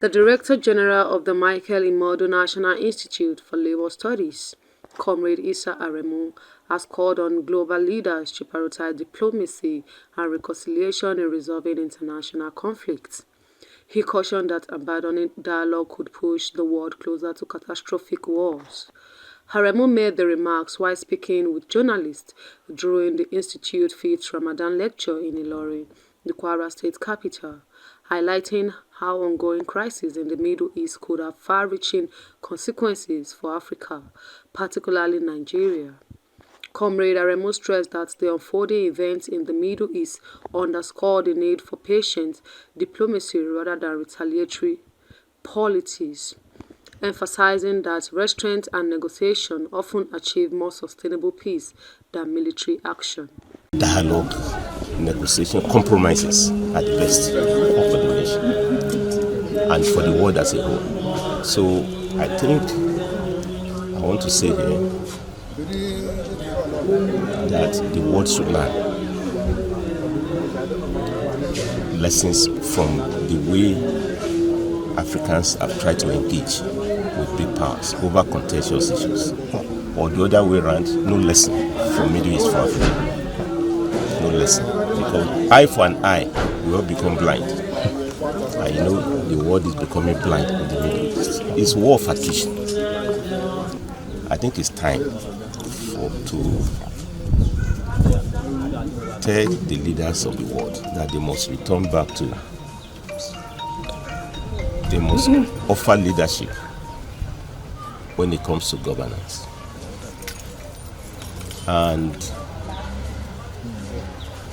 The Director General of the Michael Imoudu National Institute for Labour Studies, Comrade Issa Aremu, has called on global leaders to prioritize diplomacy and reconciliation in resolving international conflicts. He cautioned that abandoning dialogue could push the world closer to catastrophic wars. Aremu made the remarks while speaking with journalists during the Institute's 5th Ramadan Lecture in Ilorin, the Kwara State capital, highlighting how ongoing crises in the Middle East could have far-reaching consequences for Africa, particularly Nigeria. Comrade Aremu stressed that the unfolding events in the Middle East underscore the need for patient diplomacy rather than retaliatory policies, emphasizing that restraint and negotiation often achieve more sustainable peace than military action. Dialogue, negotiation, compromises at the best for the nation and for the world as a whole. So I think I want to say here that the world should learn lessons from the way Africans have tried to engage with big powers over contentious issues. Or the other way around, no lesson from Middle East for Africa. No lesson. Because eye for an eye, we all become blind. And you know, the world is becoming blind in the Middle East. It's war of attrition. I think it's time to tell the leaders of the world that they must return back to, they must offer leadership when it comes to governance. And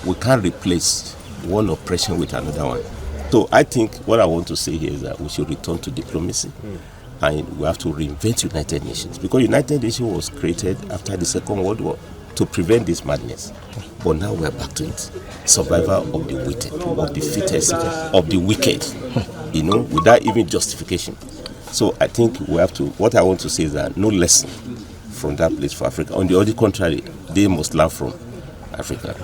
we can't replace one oppression with another one. So I think what I want to say here is that we should return to diplomacy. And we have to reinvent United Nations, because United Nations was created after the Second World War to prevent this madness. But now we're back to it. Survival of the wicked, of the fittest, of the wicked, you know, without even justification. So I think we have to, what I want to say is that no lesson from that place for Africa. On the other contrary, they must learn from Africa.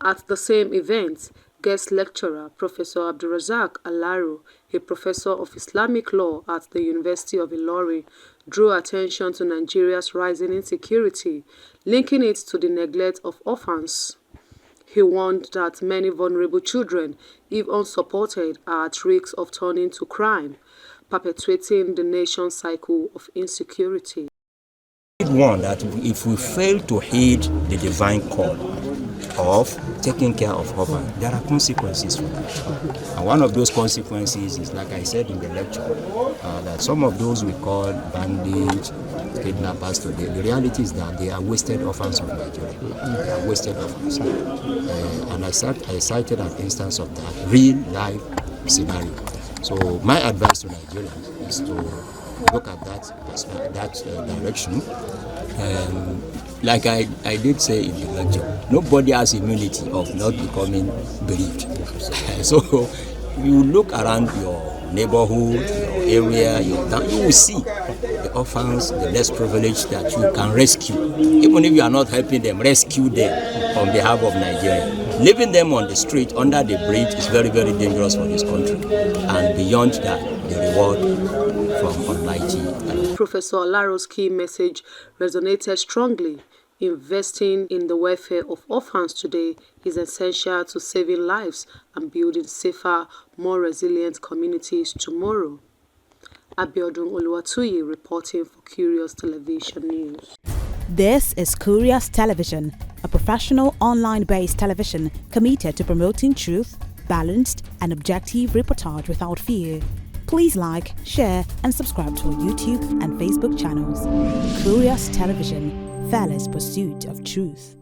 At the same event, guest lecturer Professor Abdulrazak Alaru, a professor of Islamic law at the University of Ilorin, drew attention to Nigeria's rising insecurity, linking it to the neglect of orphans. He warned that many vulnerable children, if unsupported, are at risk of turning to crime, perpetuating the nation's cycle of insecurity. One, that if we fail to heed the divine call of taking care of orphans, there are consequences for that. And one of those consequences is, like I said in the lecture, that some of those we call bandits, kidnappers today, the reality is that they are wasted orphans of Nigeria. They are wasted orphans. And I cited an instance of that real life scenario. So my advice to Nigerians is to look at that direction. Like I did say in the lecture, nobody has immunity of not becoming bereaved. So you look around your neighborhood, your area, your town, you will see the orphans, the less privileged that you can rescue. Even if you are not helping them, rescue them on behalf of Nigeria. Leaving them on the street under the bridge is very, very dangerous for this country. And beyond that, the reward from Almighty. Professor Olaro's key message resonated strongly. Investing in the welfare of orphans today is essential to saving lives and building safer, more resilient communities tomorrow. Abiodun Oluwatuyi reporting for Curious Television News. This is Curious Television, a professional online-based television committed to promoting truth, balanced and objective reportage without fear. Please like, share and subscribe to our YouTube and Facebook channels. Curious Television, fearless pursuit of truth.